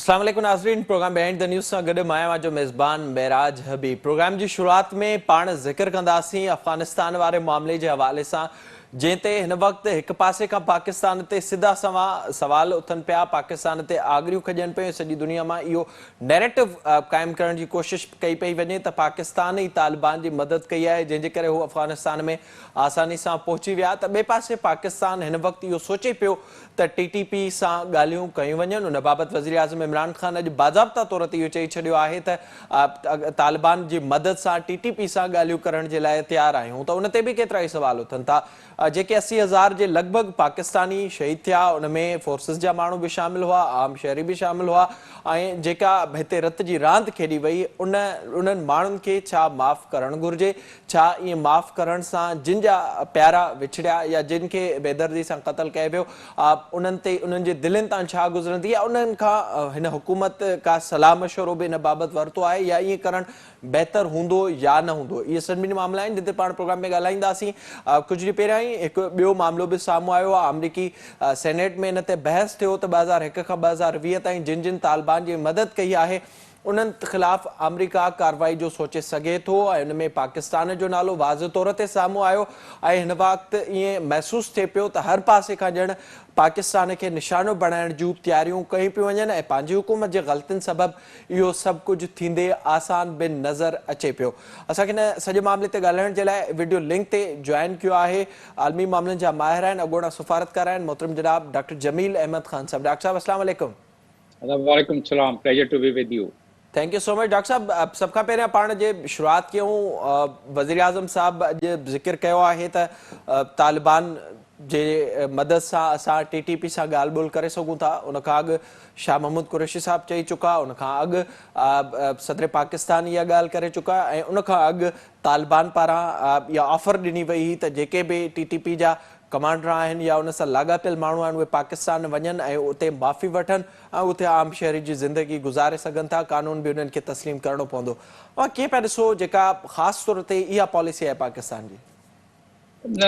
अस्सलाम वालेकुम नाज़रीन। प्रोग्राम बिहाइंड द न्यूज़ सां गॾु मां आहियां जो मेज़बान महराज हबीब। प्रोग्राम जी शुरूआत में पाण ज़िक्र कंदासीं अफ़गानिस्तान वारे मामले जे हवाले सां, जंहिं ते हिन वक़्तु हिकु पासे खां पाकिस्तान ते सिधा सवाल उथनि पिया, पाकिस्तान ते आगरियूं खॼनि पियूं। सॼी दुनिया मां इहो नैरेटिव क़ाइमु करण जी कोशिशि कई पई वञे त पाकिस्तान ई तालिबान जी मदद कई आहे, जंहिंजे करे हू अफ़गानिस्तान में आसानी सां पहुची विया। त ॿिए पासे पाकिस्तान हिन वक़्तु इहो सोचे पियो त TTP सां ॻाल्हियूं कयूं वञनि। उन बाबति वज़ीर आज़म इमरान ख़ान अॼु बाज़ाब्ता तौर ते इहो चई छॾियो आहे त तालिबान जी मदद सां TTP सां ॻाल्हियूं करण जे लाइ तयारु आहियूं। त उन ते बि केतिरा ई सुवाल उथनि था। जेके 80,000 जे लॻभॻि पाकिस्तानी शहीद थिया, उन में फोर्सिस जा माण्हू बि शामिल हुआ, आम शहरी बि शामिल हुआ, ऐं जेका हिते रत जी रांदि खेॾी वई, उन्हनि माण्हुनि खे छा माफ़ करणु घुरिजे? छा ईअं माफ़ करण सां जिन जा प्यारा विछड़िया या जिन खे बेदर्दी सां क़तल कयो वियो, उन्हनि जे दिलनि तां छा गुज़रंदी, या उन्हनि खां हिन हुकूमत का सलाह मशवरो बि हिन बाबति वरितो आहे, या ईअं करणु बहितर हूंदो या न हूंदो? इहे सभिनी मामला आहिनि जिन ते पाण प्रोग्राम में ॻाल्हाईंदासीं। कुझु ॾींहं पहिरियां ई हिकु ॿियो मामिलो बि साम्हूं आयो आहे। अमरीकी सेनेट में हिन ते बहस थियो त 2001 खां 2020 ताईं जिन जिन तालिबान जी मदद कई आहे, उन्हनि ख़िलाफ़ अमरीका कार्रवाई जो सोचे सघे थो, ऐं हुन में पाकिस्तान जो नालो वाज़ तौर ते साम्हूं आयो। ऐं हिन वक़्तु ईअं महसूसु थिए पियो त हर पासे खां ॼण पाकिस्तान खे निशानो बणाइण जूं तयारियूं कयूं पियूं वञनि, ऐं पंहिंजी हुकूमत जे ग़लतियुनि सबबु इहो सभु कुझु थींदे आसान बि नज़र अचे पियो। असांखे हिन सॼे मामले ते ॻाल्हाइण जे लाइ वीडियो लिंक ते जॉइन कयो आहे आलमी मामलनि जा माहिर आहिनि, अॻोणा सफ़ारतकार आहिनि, मोहतरम जनाब डॉक्टर जमील अहमद ख़ान साहब। डॉक्टर साहब अस्सलाम वालेकुम। वालेकुम सलाम, pleasure to be with you. Thank you so much. Doctor साहब, सब खां पहिरियां पाण जे शुरूआत कयूं। वज़ीर आज़म साहब अॼु ज़िक्र कयो आहे त तालिबान जे मदद सां असां TTP सां ॻाल्हि ॿोल करे सघूं था। उनखां अॻु शाह महमूद कुरैशी साहब चई चुका, उनखां अॻु सदर पाकिस्तान इहा ॻाल्हि करे चुका, ऐं उनखां अॻु तालिबान पारां इहा ऑफर ॾिनी वई हुई त जेके बि TTP जा कमांडर आहिनि या उन सां लाॻापियल माण्हू आहिनि, उहे पाकिस्तान वञनि ऐं उते माफ़ी वठनि ऐं उते आम शहरी जी ज़िंदगी गुज़ारे सघनि था, कानून बि उन्हनि खे तस्लीम करणो पवंदो। और कीअं पिया ॾिसो जेका ख़ासि तौर ते इहा पॉलिसी आहे पाकिस्तान जी? न,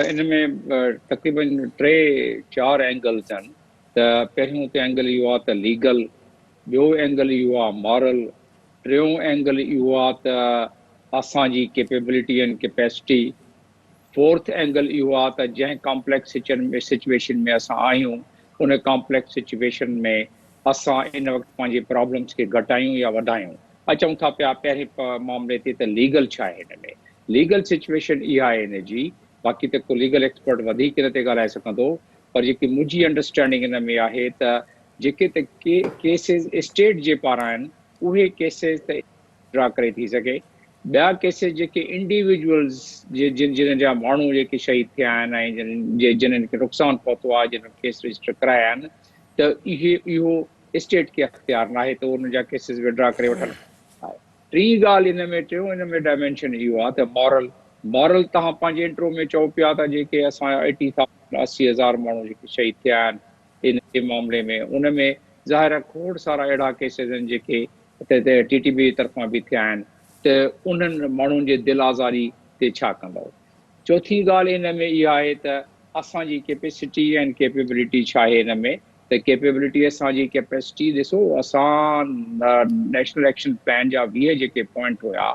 इन में तक़रीबन 3-4 एंगल्स आहिनि। त पहिरियों त एंगल इहो आहे त लीगल, ॿियो एंगल इहो आहे मॉरल, टियों एंगल इहो आहे त असांजी capability and capacity, fourth angle इहो आहे त जंहिं कॉम्प्लेक्स सिचुएशन में असां आहियूं, उन कॉम्प्लेक्स सिचुएशन में असां इन वक़्तु पंहिंजे प्रॉब्लम्स खे घटायूं या वधायूं। अचूं था पिया पहिरें मामले ते त लीगल छा आहे हिन में। लीगल सिचुएशन इहा आहे हिन जी, बाक़ी त को लीगल एक्सपर्ट वधीक हिन ते ॻाल्हाए सघंदो, पर जेकी मुंहिंजी अंडरस्टैंडिंग हिन में आहे त जेके त केसिस स्टेट जे पारां आहिनि, उहे केसिस त ड्रा करे थी सघे। ॿिया केसिस जेके इंडिविजुअल्स जिन जा माण्हू जेके शहीद थिया आहिनि ऐं जिन्हनि खे नुक़सानु पहुतो आहे, जिन्हनि केस रजिस्टर कराया आहिनि, त इहो स्टेट खे अख़्तियार न आहे त उन जा केसिस विड्रा करे वठनि। टी ॻाल्हि हिन में डायमेंशन इहो आहे त मॉरल तव्हां पंहिंजे इंट्रो में चओ पिया त जेके असां 80,000 माण्हू जेके शहीद थिया आहिनि इन जे मामले में, उन में ज़ाहिर आहे खोड़ सारा अहिड़ा केसिस आहिनि जेके TTP जी तरफ़ां बि थिया आहिनि, त उन्हनि माण्हुनि जे दिल आज़ारी ते छा कंदव? चौथी ॻाल्हि हिन में इहा आहे त असांजी कैपेसिटी ऐं कैपेबिलिटी छा आहे हिन में। त कैपेबिलिटी असांजी कैपेसिटी ॾिसो, असां नेशनल एक्शन प्लान जा 20 जेके पॉइंट हुया,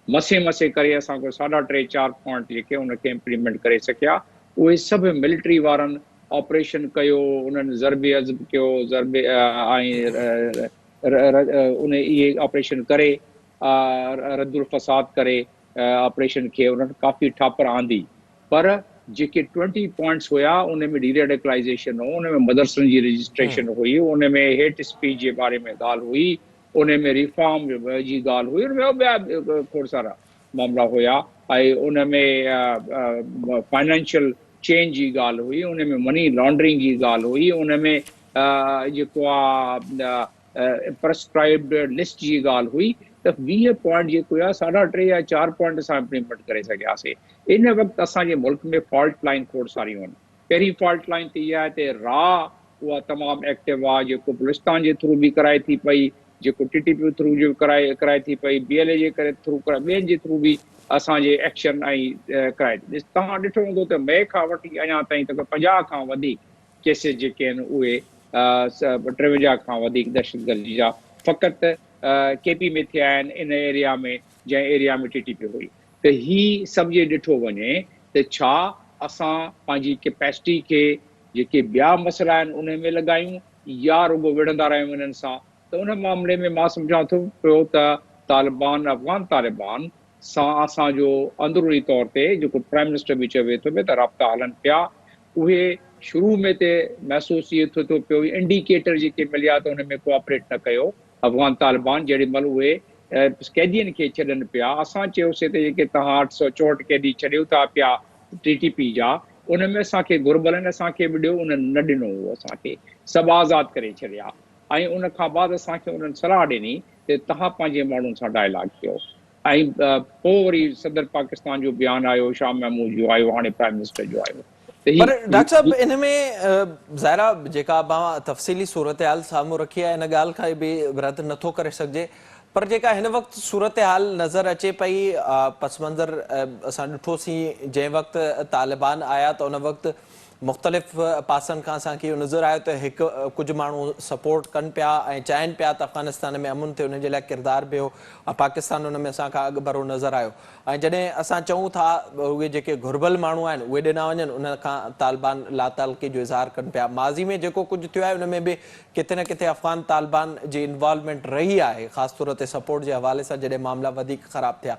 मसे करे असां को 3.5-4 पॉइंट जेके उनखे इम्प्लीमेंट करे सघिया। उहे सभु मिलिट्री वारनि ऑपरेशन कयो, उन्हनि ज़रबे अज़ब कयो, उन इहे ऑपरेशन करे रद्दुल फ़साद करे ऑपरेशन खे उन्हनि काफ़ी ठापर आंदी। पर जेके 20 पॉइंट्स हुया, उन में डीरेडिकलाइज़ेशन हो, उन में मदरसनि जी रजिस्ट्रेशन हुई, उन में हेट स्पीच जे बारे में ॻाल्हि हुई, उन में रिफॉर्म जी ॻाल्हि हुई, उन में ॿिया खोड़ सारा मामला हुया, ऐं उन में फाइनेंशियल चेंज जी ॻाल्हि हुई, उन में मनी लॉन्ड्रिंग जी ॻाल्हि हुई, उन में जेको आहे प्रिस्क्राइब्ड लिस्ट जी ॻाल्हि हुई। त 20 पॉइंट जेको आहे 3.5 या 4 पॉइंट असां इम्प्लीमेंट करे सघियासीं। इन वक़्तु असांजे मुल्क में फॉल्ट लाइन खोड़ सारियूं आहिनि। पहिरीं फॉल्ट लाइन त इहा आहे त उहा तमामु एक्टिव आहे, जेको बलूचिस्तान जे थ्रू बि कराए थी पई, जेको TTP थ्रू जो कराए थी पई, BLA जे करे थ्रू कराए, ॿियनि जे थ्रू बि असांजे एक्शन ऐं कराए थी। तव्हां ॾिठो हूंदो त मई खां वठी अञा ताईं त 50 खां वधीक केसिस जेके आहिनि उहे 53 खां वधीक दहशतगर्दी जा फ़क़ति केपी में थिया आहिनि इन एरिया में जंहिं एरिया में टीटीपी हुई। त ही सभु जे ॾिठो वञे त छा असां पंहिंजी कैपेसिटी खे जेके ॿिया मसइला आहिनि उन में लॻायूं या रुॻो विढ़ंदा रहियूं इन्हनि सां। त उन मामले में मां सम्झां थो पियो त तालिबान अफ़गान तालिबान सां असांजो अंदरूनी तौर ते जेको प्राइम मिनिस्टर बि चवे थो त राब्ता हलनि पिया। उहे शुरू में ते महसूसु इहो थियो थो पियो इंडिकेटर जेके मिलिया त हुन में कोऑपरेट न कयो अफ़गान तालिबान जेॾी महिल उहे कैदियुनि खे छॾनि पिया। असां चयोसीं त जेके तव्हां 864 कैदी छॾियो था पिया टीटीपी जा उन में असांखे घुर्बलनि असांखे बि ॾियो उन्हनि न ॾिनो उहो असांखे सभु आज़ादु करे छॾिया ऐं उन खां बाद असांखे उन्हनि सलाह ॾिनी त तव्हां पंहिंजे माण्हुनि सां डायलॉग कयो। ऐं पोइ वरी सदर पाकिस्तान जो बयानु आयो शाह महमूद जो आयो हाणे प्राइम मिनिस्टर जो आयो। पर डॉक्टर साहब इन में ज़ाहिरा जेका मां तफ़सीली सूरत हाल साम्हूं रखी आहे इन ॻाल्हि खां बि रद्द नथो करे सघिजे पर जेका हिन वक़्तु सूरत हाल नज़र अचे पई पस मंज़र असां ॾिठोसीं जंहिं वक़्तु तालिबान आया त उन वक़्तु मुख़्तलिफ़ पासनि खां असांखे इहो नज़र आयो त हिकु कुझु माण्हू सपोर्ट कनि पिया ऐं चाहिनि पिया त अफ़गानिस्तान में अमुन थिए उनजे लाइ किरदारु बि हो पाकिस्तान उन में असांखां अॻु भरो नज़र आयो ऐं जॾहिं असां चऊं था उहे जेके घुर्बल माण्हू आहिनि उहे ॾिना वञनि उन खां तालिबान लातालगी जो इज़हार कनि पिया। माज़ी में जेको कुझु थियो आहे उन में बि किथे न किथे अफ़गान तालिबान जी इन्वॉल्वमेंट रही आहे ख़ासि तौर ते सपोर्ट जे हवाले सां जॾहिं मामला वधीक ख़राबु थिया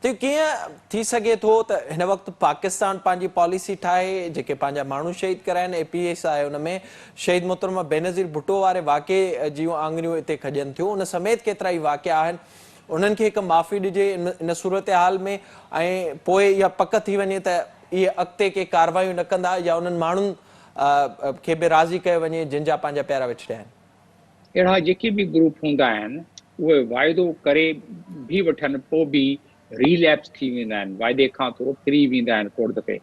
त कीअं थी सघे थो त हिन वक़्तु पाकिस्तान पंहिंजी पॉलिसी ठाहे जेके पंहिंजा माण्हू शहीद कराइनि APS आहे उन में शहीद मोहतरमा बेनज़ीर भुट्टो वारे वाक़े जूं आङुरियूं हिते खॼनि थियूं उन समेत केतिरा ई वाक़िया आहिनि उन्हनि खे हिकु माफ़ी ॾिजे इन सूरत हाल में ऐं पोइ इहा पक थी वञे त इहे अॻिते के कार्रवाइयूं न कंदा या उन्हनि माण्हुनि खे बि राज़ी कयो वञे जिन जा पंहिंजा प्यारा विछड़िया आहिनि। अहिड़ा जेके बि ग्रुप हूंदा आहिनि उहे वाइदो करे बि वठनि पोइ बि रीलैप्स थी वेंदा आहिनि वाइदे खां थोरो फिरी वेंदा आहिनि खोड़ दफ़े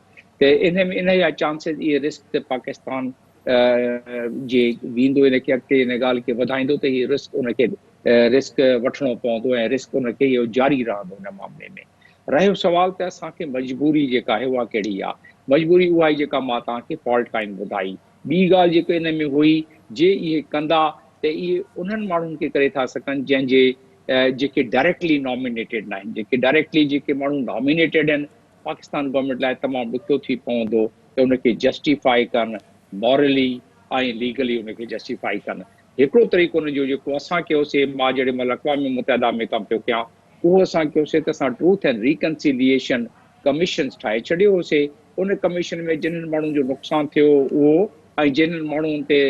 त इन जा चांसिस इहे रिस्क ते पाकिस्तान जे वेंदो इनखे अॻिते इन ॻाल्हि खे वधाईंदो त इहे रिस्क उनखे रिस्क वठिणो पवंदो ऐं रिस्क उनखे इहो जारी रहंदो इन मामले में। रहियो सुवाल त असांखे मजबूरी जेका आहे उहा कहिड़ी आहे मजबूरी उहा ई जेका मां तव्हांखे फॉल्ट लाइन ॿुधाई। ॿी ॻाल्हि जेको इन में हुई जे इहे कंदा त इहे उन्हनि माण्हुनि खे करे था सघनि जंहिंजे जेके डायरेक्टली नॉमिनेटेड न आहिनि जेके डायरेक्टली जेके माण्हू नॉमिनेटेड आहिनि पाकिस्तान गवर्नमेंट लाइ तमामु ॾुखियो थी पवंदो त उनखे जस्टिफाई कनि मॉरली ऐं लीगली उनखे जस्टिफाई कनि। हिकिड़ो तरीक़ो उनजो जेको असां कयोसीं मां जेॾी महिल अक़वाम मुतहदा में कमु पियो कयां उहो असां कयोसीं त असां ट्रूथ एंड रिकन्सिलिएशन कमीशन्स ठाहे छॾियो होसीं। उन कमीशन में जिन्हनि माण्हुनि जो नुक़सानु थियो उहो ऐं जिन्हनि माण्हुनि ते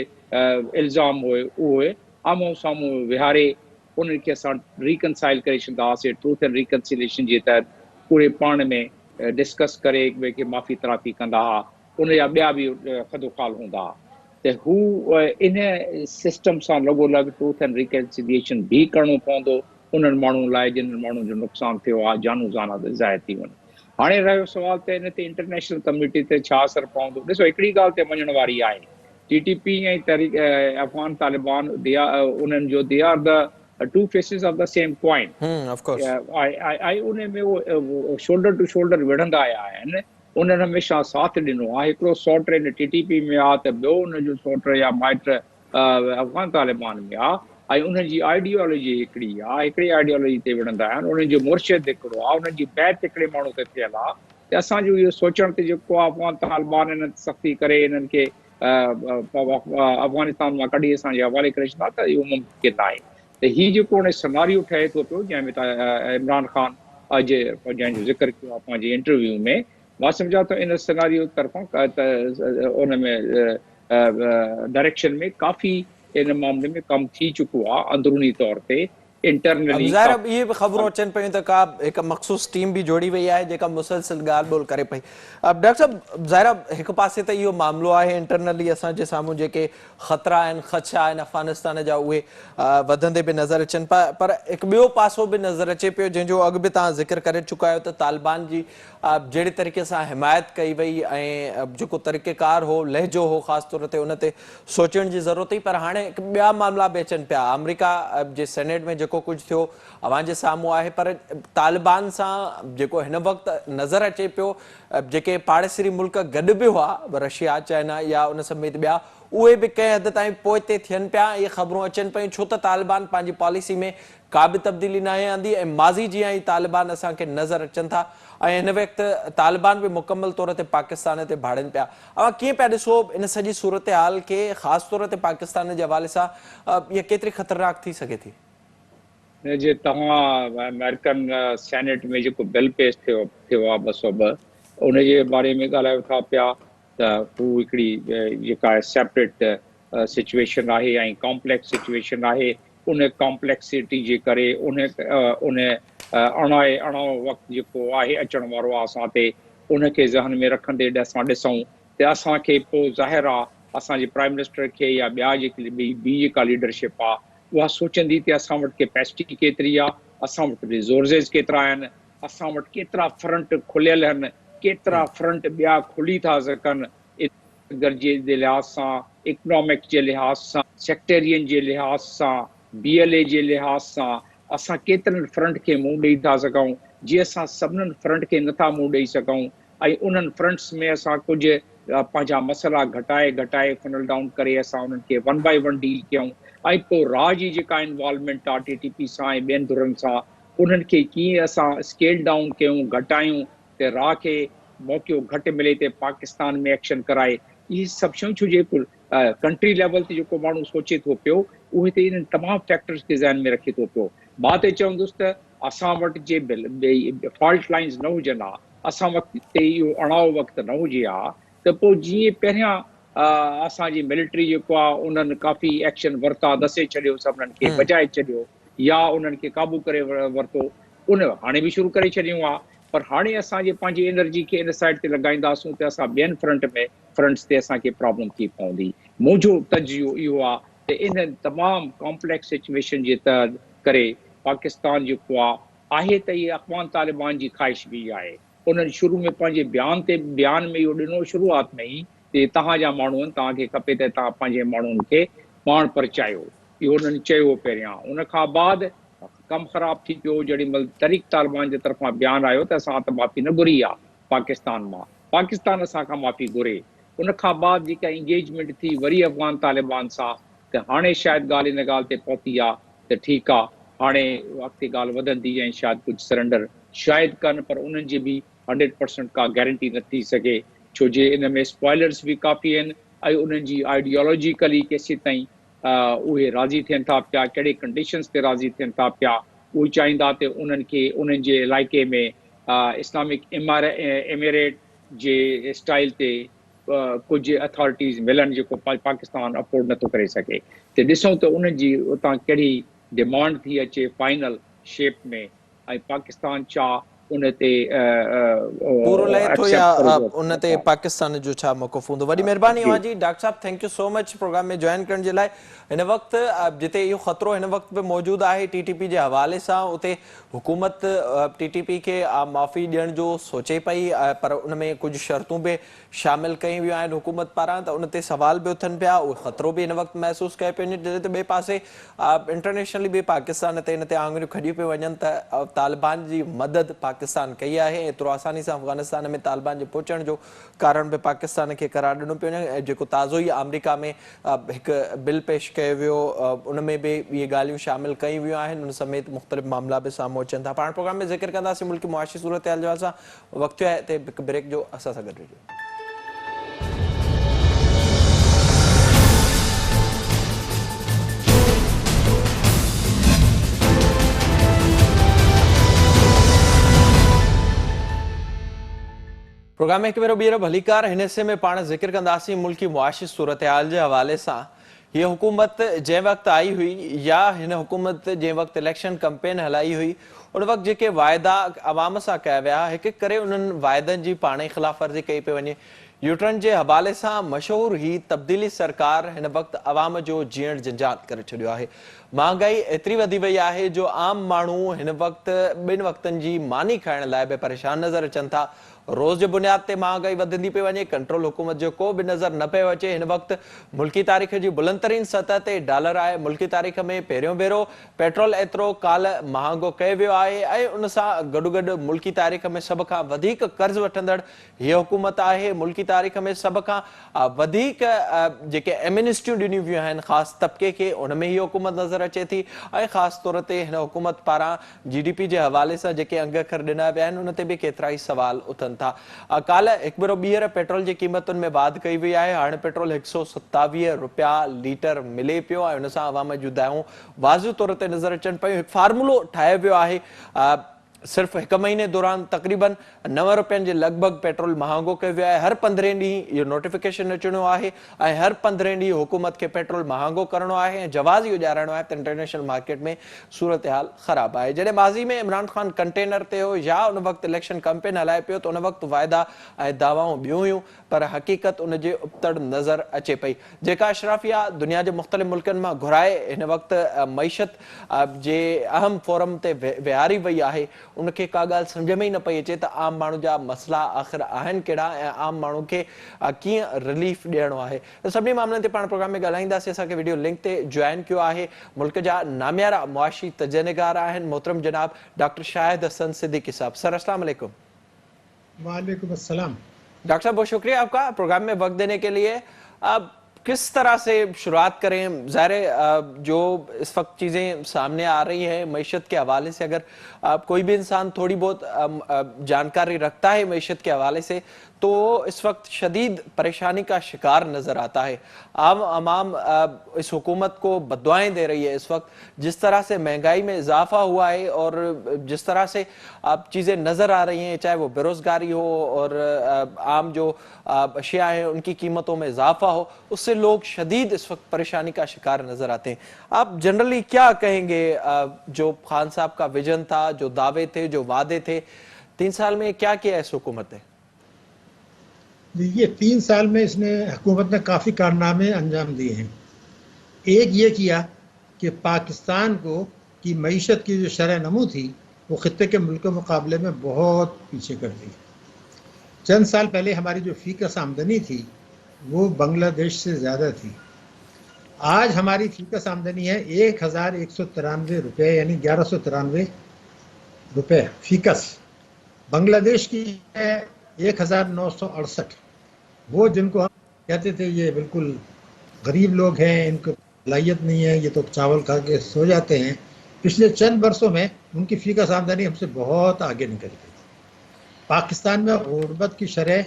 इल्ज़ाम हुए उहे आम्हूं साम्हूं विहारे उन्हनि खे असां रिकनसाइल करे छॾींदा हुआसीं ट्रूथ एंड रिकन्सिलिएशन जे तहत पूरे पाण में डिस्कस करे हिक ॿिए खे माफ़ी तराफ़ी कंदा हुआ उन जा ॿिया बि खदोखाल हूंदा हुआ त हू इन सिस्टम सां लॻोलॻ ट्रूथ एंड रिकन्सिलिएशन बि करिणो पवंदो उन्हनि माण्हुनि लाइ जिन्हनि माण्हुनि जो नुक़सानु थियो आहे जानू ज़ाना ज़ाहिर थी वञे। हाणे रहियो सुवाल त इन ते इंटरनेशनल कम्यूनिटी ते छा असरु पवंदो। ॾिसो हिकिड़ी ॻाल्हि ते मञण वारी आहे TTP ऐं अफ़गान तालिबान उन्हनि जो they are the two faces of the same coin. Of course. ऐं उन में वो शोल्डर टू शोल्डर विढ़ंदा आया आहिनि उन्हनि हमेशह साथ ॾिनो आहे। हिकिड़ो सौट इन TTP में आहे त ॿियो उनजो सौट या माइट अफ़गान तालिबान में आहे ऐं उन्हनि जी आइडियोलॉजी हिकिड़ी आहे हिकिड़ी आइडियोलॉजी ते विढ़ंदा आहिनि उन्हनि जो मुर्शिद हिकिड़ो आहे उन्हनि जी बैत हिकिड़े माण्हू ते थियल आहे त असांजो इहो सोचण ते जेको आहे अफ़गान तालिबान इन्हनि सख़्ती करे इन्हनि खे अफ़गानिस्तान मां कढी असांजे हवाले करे छॾींदा त इहो मुमकिन आहे। त हीउ जेको हाणे सिनारियो ठहे थो पियो जंहिंमें इमरान ख़ान अॼु जंहिंजो ज़िक्र कयो आहे पंहिंजे इंटरव्यू में मां सम्झां थो इन सिनारियो तरफ़ां त उन में डायरेक्शन में काफ़ी इन मामले में कमु थी चुको आहे अंदरूनी तौर ते इंटरनली। ज़ाहिर इहे बि ख़बरूं अचनि पियूं त का हिकु मख़सूस टीम बि जोड़ी वई आहे जेका मुसलसिल ॻाल्हि ॿोल करे पई। डॉक्टर साहब ज़ाहिर हिकु पासे त इहो मामिलो आहे इंटरनली असांजे साम्हूं जेके ख़तरा आहिनि ख़दशा आहिनि अफ़गानिस्तान जा उहे वधंदे बि नज़र अचनि पिया पर हिकु ॿियो पासो बि नज़र अचे पियो जंहिंजो अॻु बि तव्हां ज़िक्र करे चुका आहियो त तालिबान जी जहिड़े तरीक़े सां हिमायत कई वई ऐं जेको तरीक़ेकार हो लहजो हो ख़ासि तौर ते उन ते सोचण जी ज़रूरत हुई पर हाणे ॿिया मामला बि अचनि पिया। अमेरिका जे सेनेट में जेको जेको कुझु थियो अवां जे साम्हूं आहे, पर तालिबान सां जेको हिन वक़्तु नज़र अचे पियो, जेके पाड़ेसरी मुल्क गॾु बि हुआ, रशिया, चाइना या उन समेत ॿिया, उहे बि कंहिं हद ताईं पोइते थियनि पिया। इहे ख़बरूं अचनि पियूं छो त तालिबान पंहिंजी पॉलिसी में का बि तब्दीली न आंदी ऐं माज़ी जीअं ई तालिबान असांखे नज़र अचनि था ऐं हिन वक़्तु तालिबान बि मुकमल तौर ते पाकिस्तान ते भाड़नि पिया। अवां कीअं पिया ॾिसो इन सॼी सूरत हाल खे, ख़ासि तौर ते पाकिस्तान जे हवाले सां इहा केतिरी ख़तरनाक थी सघे थी? जे तव्हां अमेरिकन सेनेट में जेको बिल पेश थियो आहे 202, उन जे बारे में ॻाल्हायो था पिया त हू हिकिड़ी जेका सेपरेट सिचुएशन आहे ऐं कॉम्प्लेक्स सिचुएशन आहे। उन कॉम्प्लेक्सिटी जे करे उन अणो वक़्तु जेको आहे अचण वारो आहे असां ते, उनखे ज़हन में रखंदे असां ॾिसूं त असांखे पोइ ज़ाहिर आहे असांजे प्राइम मिनिस्टर खे या ॿिया जेकी ॿी जेका लीडरशिप आहे उहा सोचंदी त असां वटि कैपेसिटी केतिरी आहे, असां वटि रिसोर्सिस केतिरा आहिनि, असां वटि केतिरा फ्रंट खुलियल आहिनि, केतिरा फ्रंट ॿिया खुली था सघनि, दर्जे जे लिहाज़ सां, इकोनॉमिक जे लिहाज़ सां, सेक्टेरियन जे लिहाज़ सां, BLA जे लिहाज़ सां असां केतिरनि फ्रंट खे मुंहुं ॾेई था सघूं, जीअं असां सभिनीनि फ्रंट खे नथा मुंहुं ॾेई सघूं ऐं उन्हनि फ्रंट्स में असां कुझु पंहिंजा मसइला घटाए फनल डाउन करे असां उन्हनि खे 1 by 1 डील कयूं ऐं पोइ राह जी जेका इन्वॉल्वमेंट आहे TTP सां ऐं ॿियनि धुरनि सां, उन्हनि खे कीअं असां स्केल डाउन कयूं, घटायूं त राह खे मौक़ो घटि मिले त पाकिस्तान में एक्शन कराए। इहे सभु शयूं छो जेको कंट्री लेवल ते जेको माण्हू सोचे थो पियो, उहे त इन्हनि तमामु फैक्टर्स खे ज़हन में रखे थो पियो। मां त चवंदुसि त असां वटि जे फॉल्ट लाइन्स न हुजनि हा, असां वक़्तु ते इहो अणाउ वक़्तु न हुजे हा, त पोइ जीअं पहिरियां असांजी मिलिट्री जेको आहे उन्हनि काफ़ी एक्शन वरिता, दसे छॾियो, सभिनीनि खे बचाए छॾियो या उन्हनि खे क़ाबू करे वरितो, उन हाणे बि शुरू करे छॾियूं आहे। पर हाणे असांजे पंहिंजी एनर्जी खे इन साइड ते लॻाईंदासूं त असां ॿियनि फ्रंट्स ते असांखे प्रॉब्लम थी पवंदी। मुंहिंजो तजियो इहो आहे त इन तमामु कॉम्प्लेक्स सिचुएशन जे तहत करे पाकिस्तान जेको आहे त इहे अफ़गान तालिबान जी ख़्वाहिश बि आहे। उन्हनि शुरू में पंहिंजे बयान में इहो ॾिनो शुरूआत में ई त तव्हांजा माण्हू आहिनि, तव्हांखे खपे त तव्हां पंहिंजे माण्हुनि खे पाण परचायो, इहो उन्हनि चयो पहिरियां। उन खां बाद कमु ख़राबु थी पियो जेॾी महिल तहरीक तालिबान जे तरफ़ां बयानु आयो त असां त माफ़ी न घुरी आहे पाकिस्तान मां, पाकिस्तान असांखां माफ़ी घुरे। उन खां बाद जेका इंगेजमेंट थी वरी अफ़गान तालिबान सां, त हाणे शायदि ॻाल्हि इन ॻाल्हि ते पहुती आहे त ठीकु आहे, हाणे अॻिते ॻाल्हि वधंदी ऐं शायदि कुझु सरेंडर शायदि कनि, पर उन्हनि जी बि 100% का गारंटी न थी सघे, छो जे इन में स्पॉयलर्स बि काफ़ी आहिनि ऐं उन्हनि जी आइडियोलॉजिकली केसि ताईं उहे राज़ी थियनि था पिया, कहिड़े कंडीशन्स ते राज़ी थियनि था पिया, उहे चाहींदा त उन्हनि खे उन्हनि जे इलाइक़े में इस्लामिक एमिरेट जे स्टाइल ते कुझु अथॉरिटीज़ मिलनि जेको पाकिस्तान अफोर्ड नथो करे सघे। त ॾिसूं त उन्हनि जी उतां कहिड़ी डिमांड थी अचे फाइनल शेप में ऐं पाकिस्तान छा उन ते पूरो लहे थो या एक्सेप्ट करे उन ते पाकिस्तान जो छा मौक़िफ़ हूंदो? वॾी महिरबानी जी। जी डॉक्टर साहब, thank you so much programme में जॉइन करण जे लाइ। हिन वक़्तु जिते इहो ख़तरो हिन वक़्तु बि मौजूदु आहे TTP जे हवाले सां, उते हुकूमत TTP खे माफ़ी ॾियण जो सोचे पई, पर उन में कुझु शर्तूं बि शामिल कयूं वियूं आहिनि हुकूमत पारां, त उन ते सवाल बि उथनि पिया, उहे ख़तरो बि हिन वक़्तु महसूसु कयो पियो। जॾहिं त ॿिए पासे इंटरनेशनली बि पाकिस्तान ते इन ते आङुरियूं खॼियूं पियूं वञनि त तालिबान जी मदद पाकिस्तान कई आहे, एतिरो आसानी सां अफ़गानिस्तान में तालिबान जे पहुचण जो कारण बि पाकिस्तान खे करार ॾिनो पियो वञे। जेको ताज़ो ई अमेरिका में हिकु बिल पेश कयो वियो, उन में बि इहे ॻाल्हियूं शामिल कयूं वियूं आहिनि, उन समेत मुख़्तलिफ़ मामला बि साम्हूं अचनि था। पाण प्रोग्राम में ज़िक्र कंदासीं मुल्की मुआशी सूरत हाल जो। असां वक़्तु आहे हिते हिकु ब्रेक जो, असां सां गॾु रहिजो। प्रोग्राम में हिकु भेरो ॿीहर भलीकार। हिन हिसे में पाण ज़िक्र कंदासीं मुल्की मुआशी सूरत हाल जे हवाले सां। हीअ हुकूमत जंहिं वक़्तु आई हुई या हिन हुकूमत जंहिं वक़्तु इलेक्शन कैंपेन हलाई हुई, उन वक़्तु जेके वाइदा अवाम सां कया विया, हिकु करे उन्हनि वाइदनि जी पाण ई ख़िलाफ़वर्ज़ी कई पई वञे। यूटर्न जे हवाले सां मशहूरु ही तब्दीली सरकार हिन वक़्तु अवाम जो जीअण झंझाट करे छॾियो आहे। महांगाई एतिरी वधी वई आहे जो आम माण्हू हिन वक़्तु ॿिनि वक़्तनि जी मानी खाइण लाइ बि परेशान नज़र अचनि था। रोज़ जे बुनियाद ते महांगाई वधंदी पई वञे, कंट्रोल हुकूमत जो को बि नज़र न पियो अचे। हिन वक़्तु मुल्की तारीख़ जी बुलंदतरीन सतह ते डॉलर आहे। मुल्की तारीख़ में पहिरियों भेरो पेट्रोल एतिरो काल महांगो कयो वियो आहे ऐं उन सां गॾोगॾु मुल्की तारीख़ में सभ खां वधीक कर्ज़ वठंदड़ हीअ हुकूमत आहे। मुल्की तारीख़ में सभ खां वधीक जेके एमनेस्टियूं ॾिनियूं वियूं आहिनि ख़ासि तबिके खे, उन में हीअ हुकूमत नज़र अचे थी ऐं ख़ासि तौर ते हिन हुकूमत पारां GDP जे हवाले सां जेके अंग अखर ॾिना विया आहिनि उन ते बि केतिरा ई सवाल उथनि था। काल्ह हिकु भेरो ॿीहर पेट्रोल जी क़ीमतुनि में वाधि कई वई आहे। हाणे पेट्रोल 127 रुपया लीटर मिले पियो ऐं उन सां अवाम जूं दायूं वाज़िब तौर ते नज़र अचनि पियूं। हिकु फार्मूलो ठाहियो वियो आहे। सिर्फ़ हिकु महीने दौरान तक़रीबन 9 रुपयनि जे लॻभॻि पेट्रोल महांगो कयो वियो आहे। हर 15 ॾींहं इहो नोटिफिकेशन अचिणो आहे ऐं हर 15 ॾींहं हुकूमत खे पेट्रोल महांगो करणो आहे ऐं जवाज़ इहो ॾियारणो आहे त इंटरनेशनल मार्केट में सूरत हाल ख़राबु आहे। जॾहिं माज़ी में इमरान ख़ान कंटेनर ते हो या उन वक़्तु इलेक्शन कैंपेन हलाए पियो त उन वक़्तु वाइदा ऐं दावाऊं ॿियूं हुयूं, पर हक़ीक़त उन जे उबतड़ नज़र अचे पई। जेका अशराफिया दुनिया जे मुख़्तलिफ़ मुल्कनि मां घुराए हिन वक़्तु मईशत जे अहम फोरम ते विहारी वई आहे, उनखे का ॻाल्हि सम्झ में ई न पई अचे त आम माण्हू जा मसइला आख़िर आहिनि कहिड़ा ऐं आम माण्हू खे कीअं रिलीफ ॾियणो आहे। त सभिनी मामलनि ते पाण प्रोग्राम में ॻाल्हाईंदासीं। असांखे वीडियो लिंक ते जॉइन कयो आहे मुल्क जा नामियारा मुआशी तजनिगार आहिनि मोहतरम जनाब डॉक्टर शाहिद हसन सिद्दीकी साहब। सर अस्सलाम वालेकुम। वालेकुम अस्सलाम। डॉक्टर साहब बहुत शुक्रिया आपका प्रोग्राम में वक्त देने के लिए। अब किस तरह से शुरुआत करें? ज़ाहिर है जो इस वक्त चीज़ें सामने आ रही हैं मईशत के हवाले से, अगर कोई भी इंसान थोड़ी बहुत जानकारी रखता है मईशत के हवाले से तो इस वक्त शदीद परेशानी का शिकार नज़र आता है। आवाम इस हुकूमत को बद्दुआएं दे रही है इस वक्त। जिस तरह से महंगाई में इजाफा हुआ है और जिस तरह से चीज़ें नज़र आ रही हैं, चाहे वो बेरोज़गारी हो और आम जो अशिया हैं उनकी कीमतों में इजाफा हो, उससे लोग शदीद इस वक्त परेशानी का शिकार नज़र आते हैं। आप जनरली क्या कहेंगे, जो खान साहब का विजन था, जो दावे थे, जो वादे थे, 3 साल में क्या किया इस हुकूमत ने? ये 3 साल में इसने हुकूमत ने काफ़ी कारनामे अंजाम दिए हैं। एक ये किया कि पाकिस्तान को की मईशत की जो शरह नमू थी वो खित्ते के मुल्क के मुकाबले में बहुत पीछे कर दी। चंद साल पहले हमारी जो फीकस आमदनी थी वो बांग्लादेश से ज़्यादा थी। आज हमारी फीकस आमदनी है 1193 रुपये, यानी 1193 रुपये फीकस। बांग्लादेश की है 1968। वो जिनको हम कहते थे ये बिल्कुल गरीब लोग हैं, इनको लायत नहीं है, ये तो चावल खा के सो जाते हैं, पिछले चंद वर्षों में उनकी फीकस आमदनी हमसे बहुत आगे निकल गई। पाकिस्तान में गुर्बत की शरह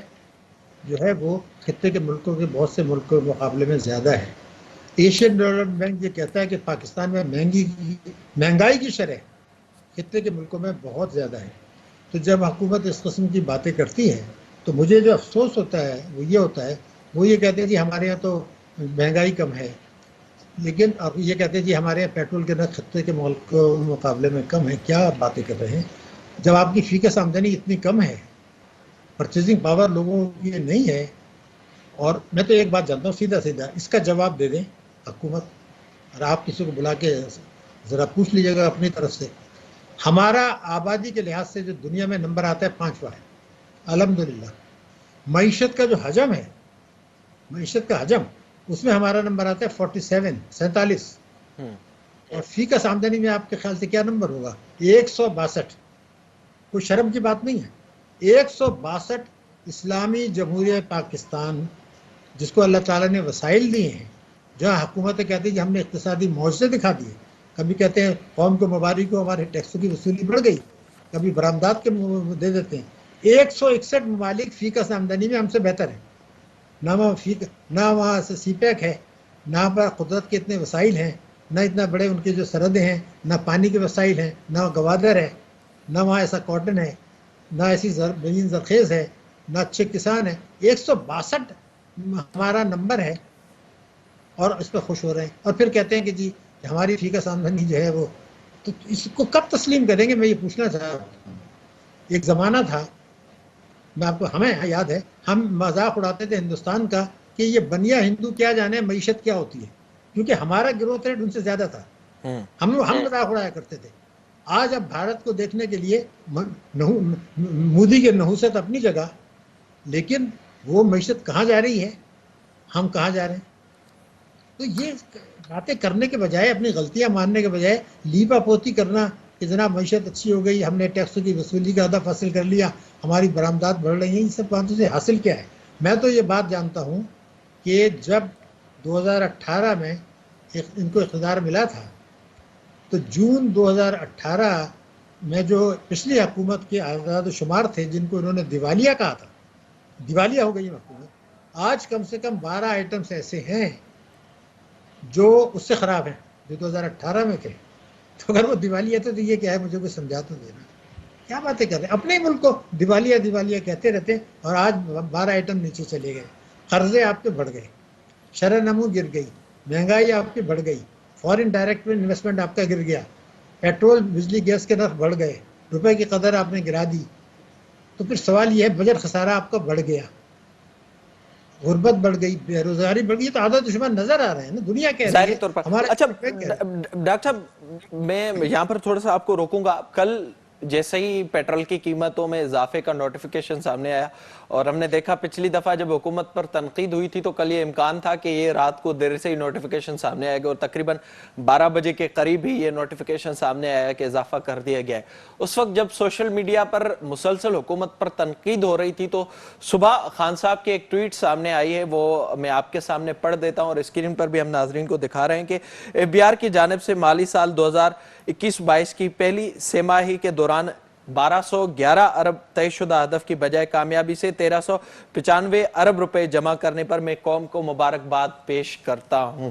जो है वो खित्ते के मुल्कों के बहुत से मुल्कों के मुकाबले में ज़्यादा है। एशियन डेवलपमेंट बैंक ये कहता है कि पाकिस्तान में महंगाई की शरह खित्ते के मुल्कों में बहुत ज़्यादा है। तो जब हुकूमत इस किस्म की बातें करती है तो मुझे जो अफसोस होता है वो ये होता है, वो ये कहते हैं जी हमारे यहाँ तो महंगाई कम है, लेकिन अब ये कहते हैं जी हमारे यहाँ पेट्रोल के नर्ख खत्ते के मुकाबले में कम है। क्या आप बातें कर रहे हैं? जब आपकी फीकस आमदनी इतनी कम है, परचेजिंग पावर लोगों की नहीं है। और मैं तो एक बात जानता हूँ सीधा सीधा, इसका जवाब दे दें हुकूमत, और आप किसी को बुला के ज़रा पूछ लीजिएगा अपनी तरफ से। हमारा आबादी के लिहाज से जो दुनिया में नंबर आता है 5वां है अल्हम्दुलिल्लाह। मईशत का जो हजम है, मईशत का हजम, उसमें हमारा नंबर आता है 47। और फीकस आमदनी में आपके ख्याल से क्या नंबर होगा? 162। कोई शर्म की बात नहीं है। 162 इस्लामी जमहूरिया पाकिस्तान, जिसको अल्लाह ताला ने वसाइल दिए हैं, जहाँ हुकूमतें कहती है कि हमने इक़्तिसादी मौजज़े दिखा दिए। कभी कहते हैं कौम को मुबारक हो, हमारे टैक्सों की वसूली बढ़ गई, कभी बरामदात के दे देते हैं। 161 ममालिक फीकस आमदनी में हमसे बेहतर है। ना वहाँ से सीपैक है, ना पर कुदरत के इतने वसाइल हैं, ना इतना बड़े उनके जो सरहदें हैं, ना पानी के वसाइल हैं, ना गवादर है, ना वहाँ ऐसा कॉटन है, ना ऐसी ज़मीन ज़रखेज़ है, ना अच्छे किसान है। 162 हमारा नंबर है और इस पर खुश हो रहे हैं। और फिर कहते हैं कि जी हमारी फीकस आमदनी जो है वो, तो इसको कब तस्लीम करेंगे? मैं ये पूछना चाहता हूँ। एक ज़माना था, मैं आपको, हमें याद है, हम मजाक उड़ाते थे हिंदुस्तान का कि ये बनिया हिंदू क्या जाने मईशत क्या होती है, क्योंकि हमारा ग्रोथ रेट उनसे ज़्यादा था। हम मजाक उड़ाया करते थे। आज अब भारत को देखने के लिए मोदी की नहुसत अपनी जगह, लेकिन वो मैशत कहाँ जा रही है, हम कहाँ जा रहे हैं। तो ये बातें करने के बजाय, अपनी गलतियां मानने के बजाय लीपापोती करना कि जनाब मैशत अच्छी हो गई, हमने टैक्स की वसूली का हदफ हासिल कर लिया, हमारी बरामदात बढ़ रही हैं, इन सब बातों से हासिल क्या है। मैं तो ये बात जानता हूँ कि जब 2018 में इनको इक़्तिदार मिला था, तो जून 2018 में जो पिछली हुकूमत के आज़ाद शुमार थे जिनको इन्होंने दिवालिया कहा था, दिवालिया हो गई हुकूमत, आज कम से कम 12 आइटम्स ऐसे हैं जो उससे ख़राब हैं जो 2018 में थे। तो अगर वो दिवालिया थे तो ये क्या है, मुझे कोई समझा तो देना। क्या बातें कर रहे हैं, अपने मुल्क को दिवालिया दिवालिया कहते रहते हैं और आज 12 आइटम नीचे चले गए, कर्जे आपके बढ़ गए, शरह नमू गिर गई, महंगाई आपकी बढ़ गई, फॉरेन डायरेक्ट इन्वेस्टमेंट आपका गिर गया, पेट्रोल बिजली गैस के नर्ख बढ़ गए, रुपए की कदर आपने गिरा दी। तो फिर सवाल यह है, बजट खसारा आपका बढ़ गया, गुर्बत बढ़ गई, बेरोजगारी बढ़ गई, तो आधा दुश्मन नजर आ रहे हैं ना, दुनिया कह रही है तौर पर। हमारा। अच्छा डॉक्टर साहब, मैं यहाँ पर थोड़ा सा आपको रोकूंगा। कल जैसे ही पेट्रोल की कीमतों में इजाफे का नोटिफिकेशन सामने आया और हमने देखा पिछली दफा जब हुकूमत पर तनकीद हुई थी तो कल ये इम्कान था कि ये रात को देर से ही नोटिफिकेशन सामने आएगा और तकरीबन 12 बजे के करीब ही ये नोटिफिकेशन सामने आया कि इजाफा कर दिया गया है। उस वक्त जब सोशल मीडिया पर मुसलसल हुकूमत पर तनकीद हो रही थी तो सुबह खान साहब की एक ट्वीट सामने आई है, वो मैं आपके सामने पढ़ देता हूँ और स्क्रीन पर भी हम नाजरीन को दिखा रहे हैं कि एफबीआर की जानिब से माली साल 2021-22 की पहली सेमाही के दौरान 1211 अरब तयशुदा हदफ की बजाय कामयाबी से 1395 अरब रुपए जमा करने पर मैं कौम को मुबारकबाद पेश करता हूं।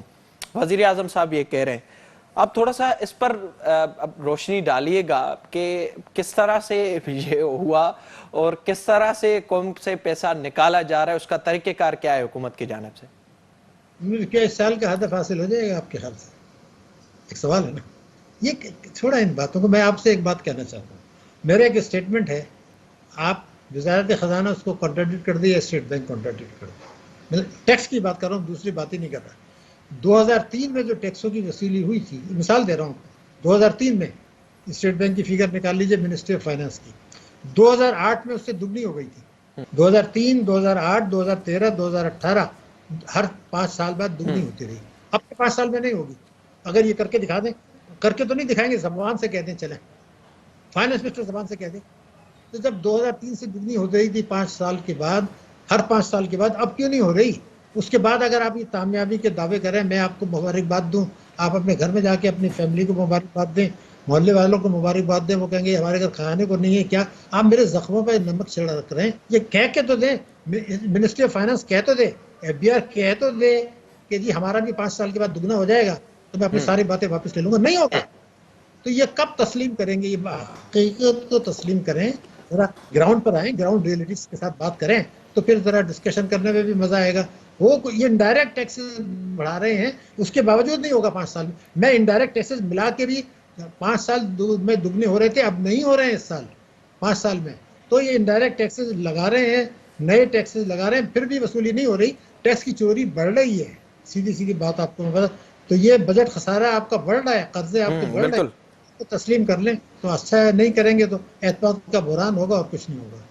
वजीर आजम साहब ये कह रहे हैं। आप थोड़ा सा इस पर अब रोशनी डालिएगा कि किस तरह से ये हुआ और किस तरह से कौम से पैसा निकाला जा रहा है, उसका तरीकेकार क्या है हुकूमत की जानिब से। क्या इस साल का हदफ हासिल हो जाएगा आपके ख्याल से? एक सवाल है ना, ये छोड़ा इन बातों को। मैं आपसे एक बात कहना चाहता हूँ, मेरा एक स्टेटमेंट है, आप वजारत खजाना उसको कॉन्ट्राडिक्ट कर दी या स्टेट बैंक कॉन्ट्राडिक्ट कर दी। मैं टैक्स की बात कर रहा हूँ, दूसरी बात ही नहीं कर रहा। 2003 में जो टैक्सों की वसूली हुई थी, मिसाल दे रहा हूँ, 2003 में स्टेट बैंक की फिगर निकाल लीजिए मिनिस्ट्री ऑफ फाइनेंस की, 2008 में उससे दुगनी हो गई थी। 2003, 2008, 2013, 2018 हर 5 साल बाद दुगनी होती रही। अब 5 साल में नहीं होगी। अगर ये करके दिखा दें, करके तो नहीं दिखाएंगे, जबान से कह दें, चलें फाइनेंस मिनिस्टर जबान से कह दें। तो जब 2003 से दुगनी हो रही थी 5 साल के बाद, हर 5 साल के बाद, अब क्यों नहीं हो रही? उसके बाद अगर आप ये कामयाबी के दावे करें, मैं आपको मुबारकबाद दूं, आप अपने घर में जाके अपनी फैमिली को मुबारकबाद दें, मोहल्ले वालों को मुबारकबाद दें, वो कहेंगे हमारे घर खाने को नहीं है क्या? आप मेरे जख्मों पर नमक छिड़क रख रहे हैं। ये कह के तो दे, मिनिस्ट्री ऑफ फाइनेंस कह तो दे, एफबीआर कह तो दे कि जी हमारा भी 5 साल के बाद दुगना हो जाएगा, तो मैं अपनी सारी बातें वापस ले लूंगा। नहीं होगा। तो ये कब तस्लीम करेंगे? ये हकीकत को तस्लीम करें, जरा ग्राउंड पर आए, ग्राउंड रियलिटीज के साथ बात करें, तो फिर जरा डिस्कशन करने में भी मजा आएगा। वो ये इनडायरेक्ट टैक्सेस बढ़ा रहे हैं, उसके बावजूद नहीं होगा 5 साल में। मैं इनडायरेक्ट टैक्सेस मिला के भी 5 साल में दुगने हो रहे थे, अब नहीं हो रहे हैं इस साल 5 साल में। तो ये इनडायरेक्ट टैक्सेस लगा रहे हैं, नए टैक्सेस लगा रहे हैं, फिर भी वसूली नहीं हो रही, टैक्स की चोरी बढ़ रही है। सीधी सीधी बात आपको मैं बता, तो ये बजट खसारा आपका बढ़ रहा है, कर्जे आपके बढ़ रहे हैं, तो तस्लीम कर लें तो अच्छा है, नहीं करेंगे तो एतमाद का बुरान होगा और कुछ नहीं होगा।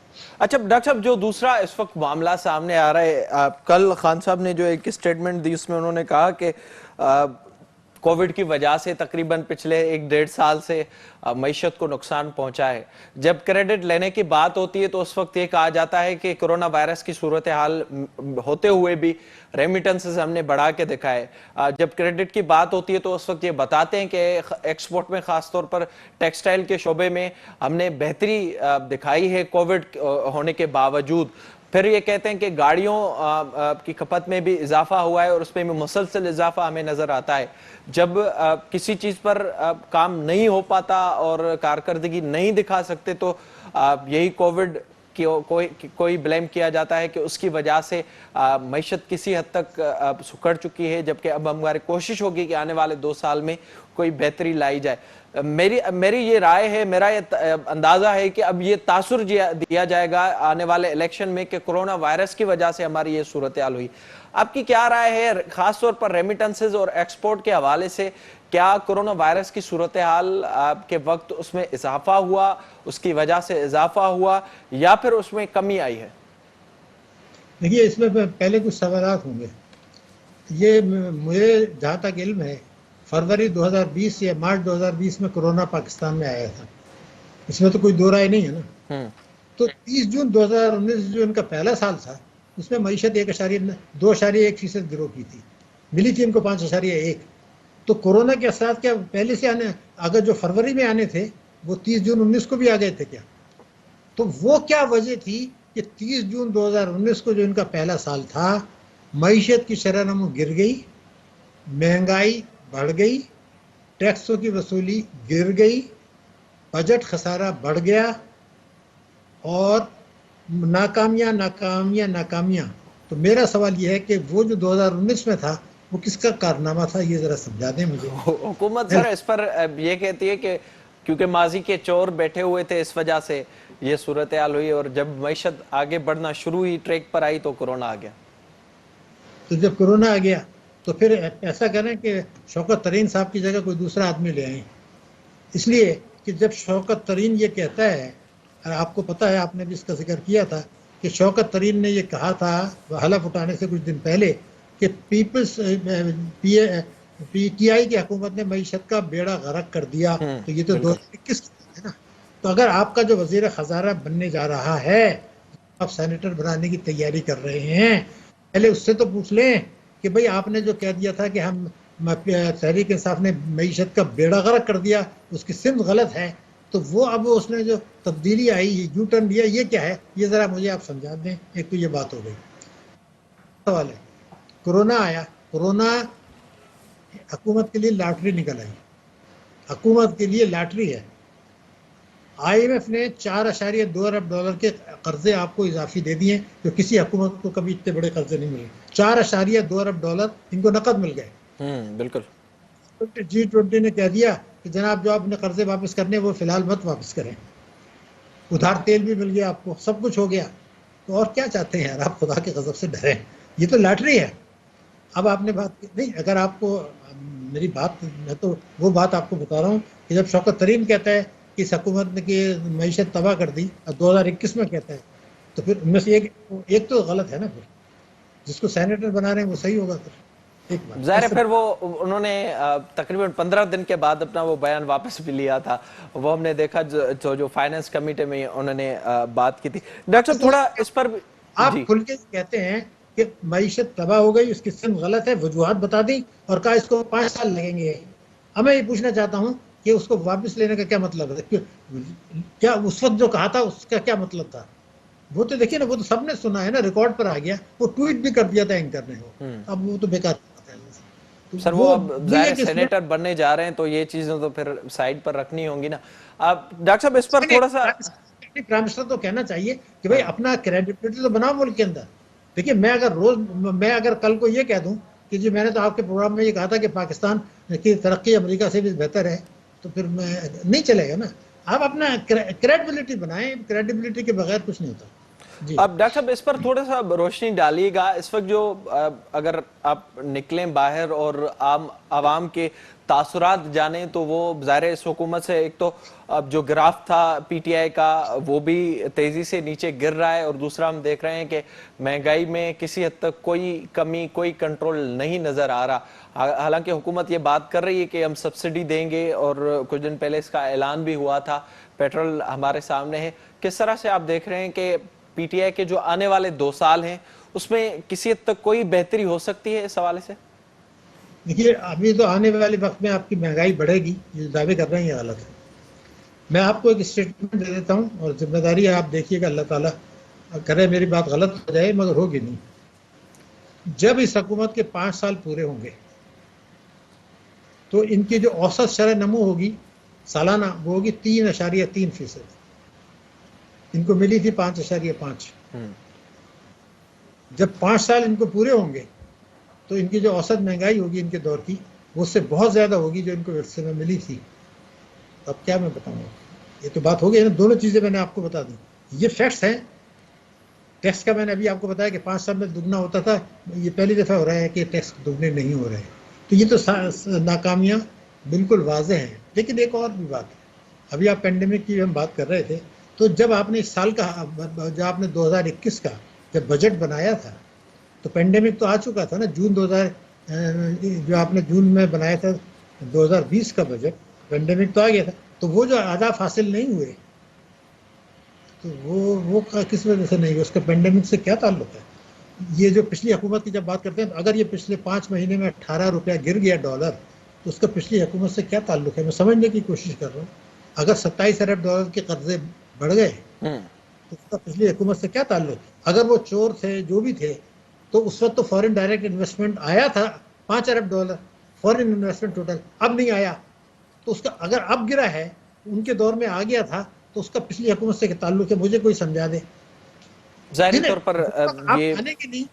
अच्छा डॉक्टर साहब, जो दूसरा इस वक्त मामला सामने आ रहा है, कल खान साहब ने जो एक स्टेटमेंट दी उसमें उन्होंने कहा कि कोविड की वजह से तकरीबन पिछले 1-1.5 साल से मईशत को नुकसान पहुंचा है। जब क्रेडिट लेने की बात होती है तो उस वक्त ये कहा जाता है कि कोरोना वायरस की सूरत हाल होते हुए भी रेमिटेंसेस हमने बढ़ा के दिखाए। जब क्रेडिट की बात होती है तो उस वक्त ये बताते हैं कि एक्सपोर्ट में खासतौर पर टेक्सटाइल के शोबे में हमने बेहतरी दिखाई है कोविड होने के बावजूद। फिर ये कहते हैं कि गाड़ियों की खपत में भी इजाफा हुआ है और उसमें भी मुसलसल इजाफा हमें नजर आता है। जब किसी चीज पर काम नहीं हो पाता और कारकर्दगी नहीं दिखा सकते तो यही कोविड की कोई ब्लेम किया जाता है कि उसकी वजह से मईशत किसी हद तक सुकड़ चुकी है, जबकि अब हमारी कोशिश होगी कि आने वाले 2 साल में कोई बेहतरी लाई जाए। मेरी ये राय है, मेरा ये अंदाजा है कि अब ये तासुर दिया जाएगा आने वाले इलेक्शन में कि कोरोना वायरस की वजह से हमारी ये सूरत हाल हुई। आपकी क्या राय है खासतौर पर रेमिटेंसेज और एक्सपोर्ट के हवाले से क्या कोरोना वायरस की सूरत हाल आपके वक्त उसमें इजाफा हुआ, उसकी वजह से इजाफा हुआ, या फिर उसमें कमी आई है? देखिए, इसमें पहले कुछ सवालात होंगे। ये मुझे जहाँ तक इल्म है, फरवरी 2020 या मार्च 2020 में कोरोना पाकिस्तान में आया था। इसमें तो कोई दो राय नहीं है ना। तो 30 जून 2019 जो इनका पहला साल था, उसमें मईशत 2.1% गिरो की थी, मिली थी इनको 5.1। तो कोरोना के असर क्या पहले से आने, अगर जो फरवरी में आने थे वो 30 जून 19 को भी आ गए थे क्या? तो वो क्या वजह थी कि 30 जून 2019 को जो इनका पहला साल था, मईशत की शरह नमू गिर गई, महंगाई बढ़ गई, टैक्सों की वसूली गिर गई, बजट खसारा बढ़ गया, और नाकामियां। तो मेरा सवाल यह है कि वो जो 2019 में था वो किसका कारनामा था, ये जरा समझा दें मुझे। हुकूमत सर इस पर ये कहती है कि क्योंकि माजी के चोर बैठे हुए थे, इस वजह से ये सूरत हाल हुई, और जब मईशत आगे बढ़ना शुरू हुई, ट्रैक पर आई, तो कोरोना आ गया। तो जब कोरोना आ गया तो फिर ऐसा करें कि शौकत तरीन साहब की जगह कोई दूसरा आदमी ले आए, इसलिए कि जब शौकत तरीन ये कहता है, और आपको पता है, आपने भी इसका जिक्र किया था कि शौकत तरीन ने ये कहा था हलफ उठाने से कुछ दिन पहले कि पीटीआई की हुकूमत ने मईशत का बेड़ा गर्क कर दिया। तो ये तो 2021 है ना। तो अगर आपका जो वजीर खजाना बनने जा रहा है, आप सेनेटर बनाने की तैयारी कर रहे हैं, पहले उससे तो पूछ लें कि भाई आपने जो कह दिया था कि हम तहरीक इंसाफ ने मईशत का बेड़ा गर्क कर दिया, उसकी सिमत गलत है, तो वो अब उसने जो तब्दीली आई, यू टर्न लिया, ये क्या है, ये जरा मुझे आप समझा दें। एक तो ये बात हो गई। सवाल है, कोरोना आया, कोरोना हुकूमत के लिए लॉटरी निकल आई, हुकूमत के लिए लॉटरी है। IMF ने 4.2 अरब डॉलर के कर्जे आपको इजाफी दे दिए, जो किसी हुकूमत को कभी इतने बड़े कर्जे नहीं मिले। 4.2 अरब डॉलर इनको नकद मिल गए। बिल्कुल। G20 ने कह दिया कि जनाब जो आपने कर्जे वापस करने वो फिलहाल मत वापस करें। उधार तेल भी मिल गया आपको, सब कुछ हो गया। तो और क्या चाहते हैं यार, आप खुदा के गजब से डरें, ये तो लॉटरी है। अब आपने बात की नहीं, अगर आपको मेरी बात, मैं तो वो बात आपको बता रहा हूँ कि जब शौकत तरीन कहता है कि इस हुकूमत ने की मईशत तबाह कर दी, और 2021 में कहता है, तो फिर उनमें से एक तो गलत है ना। फिर जिसको सेनेटर बना रहे हैं वो सही होगा। फिर जाहिर है, फिर वो उन्होंने तकरीबन 15 दिन के बाद अपना वो बयान वापस भी लिया था। वो हमने देखा जो फाइनेंस कमेटी में उन्होंने बात की थी। डॉक्टर साहब थोड़ा इस पर आप खुल के कहते हैं कि मईशत तबाह हो गई, उसकी सिम गलत है, वजूहात बता दी और कहा इसको 5 साल लगेंगे। अब मैं ये पूछना चाहता हूँ कि उसको वापस लेने का क्या मतलब है? क्या उस वक्त जो कहा था उसका क्या मतलब था? वो तो देखिए ना, वो तो सबने सुना है ना, रिकॉर्ड पर आ गया, वो ट्वीट भी कर दिया था एंकर ने। अब वो तो बेकार तो सर, वो अब जाहिर सेनेटर बनने जा रहे हैं, तो ये चीजें तो फिर साइड पर रखनी होंगी ना। अब डॉक्टर साहब इस पर थोड़ा सा प्राइम मिनिस्टर तो कहना चाहिए कि भाई अपना क्रेडिबिलिटी तो बनाओ मुल्क के अंदर। देखिए, मैं अगर कल को ये कह दूं कि जी मैंने तो आपके प्रोग्राम में ये कहा था कि पाकिस्तान की तरक्की अमेरिका से भी बेहतर है, तो फिर नहीं चलेगा ना। आप अपना क्रेडिबिलिटी बनाएं, क्रेडिबिलिटी के बगैर कुछ नहीं होता। अब डॉक्टर साहब इस पर थोड़ा सा रोशनी डालिएगा। इस वक्त जो अगर आप निकलें बाहर और आवाम के तासुरात जाने, तो वो ज़ाहिर इस हुकूमत से, एक तो अब जो ग्राफ था PTI का वो भी तेज़ी से नीचे गिर रहा है, और दूसरा हम देख रहे हैं कि महंगाई में किसी हद तक कोई कमी, कोई कंट्रोल नहीं नज़र आ रहा। हालांकि हुकूमत ये बात कर रही है कि हम सब्सिडी देंगे, और कुछ दिन पहले इसका ऐलान भी हुआ था। पेट्रोल हमारे सामने है। किस तरह से आप देख रहे हैं कि PTI के जो आने वाले 2 साल हैं उसमें किसी हद तक कोई बेहतरी हो सकती है इस हवाले से? देखिए, अभी तो आने वाले वक्त में आपकी महंगाई बढ़ेगी, ये दावे कर रहे हैं, ये गलत है। मैं आपको एक स्टेटमेंट दे देता हूँ, और जिम्मेदारी है, आप देखिएगा, अल्लाह ताला करे मेरी बात गलत हो जाए, मगर होगी नहीं। जब इस हुकूमत के 5 साल पूरे होंगे तो इनकी जो औसत शरह नमू होगी सालाना, वो होगी 3.3%। इनको मिली थी 5.5। जब 5 साल इनको पूरे होंगे तो इनकी जो औसत महंगाई होगी इनके दौर की, वो उससे बहुत ज्यादा होगी जो इनको विरसे में मिली थी। अब क्या मैं बताऊंगा, ये तो बात हो गई ना। दोनों चीजें मैंने आपको बता दी, ये फैक्ट्स हैं। टैक्स का मैंने अभी आपको बताया कि 5 साल में दुगना होता था, ये पहली दफा हो रहा है कि टैक्स दुगने नहीं हो रहे हैं। तो ये तो नाकामियां बिल्कुल वाज़ेह हैं। लेकिन एक और भी बात है, अभी आप पेंडेमिक की हम बात कर रहे थे, तो जब आपने इस साल का, जब आपने 2021 का जब बजट बनाया था, तो पेंडेमिक तो आ चुका था ना। जून 2000 जो आपने जून में बनाया था 2020 का बजट, पेंडेमिक तो आ गया था। तो वो जो अहदाफ हासिल नहीं हुए, तो वो किस वजह से नहीं हुए, उसका पेंडेमिक से क्या ताल्लुक है? ये जो पिछली हुकूमत की जब बात करते हैं, तो अगर ये पिछले 5 महीने में 18 रुपया गिर गया डॉलर, तो उसका पिछली हुकूमत से क्या ताल्लुक है? मैं समझने की कोशिश कर रहा हूँ। अगर 27 अरब डॉलर के कर्जे बढ़ गए, हम्म। तो उसका पिछली हुकूमत से क्या ताल्लुक? अगर वो चोर थे, जो भी थे, तो उस वक्त तो फॉरेन डायरेक्ट इन्वेस्टमेंट आया था 5 अरब डॉलर फॉरेन इन्वेस्टमेंट टोटल, अब नहीं आया। तो उसका अगर अब गिरा है, उनके दौर में आ गया था, तो उसका पिछली हुकूमत से क्या ताल्लुक है? मुझे कोई समझा दे। जाहिर ठीक है, तौर पर जब तक आप ये मानेंगे नहीं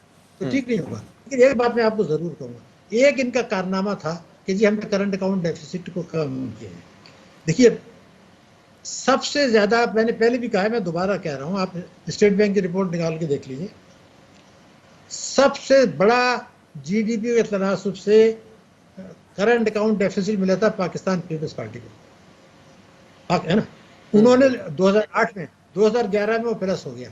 तो ठीक नहीं होगा। लेकिन एक बात मैं आपको जरूर कहूंगा, एक इनका कारनामा था कि जी हमने करंट अकाउंट डेफिसिट को कम किया है। देखिए, सबसे ज्यादा, मैंने पहले भी कहा है, मैं दोबारा कह रहा हूं, आप स्टेट बैंक की रिपोर्ट निकाल के देख लीजिए, सबसे बड़ा जीडीपी के तनासुब से करंट अकाउंट डेफिसिट मिला था पाकिस्तान पीपल्स पार्टी को, है ना। उन्होंने 2008 में, 2011 में वो प्लस हो गया,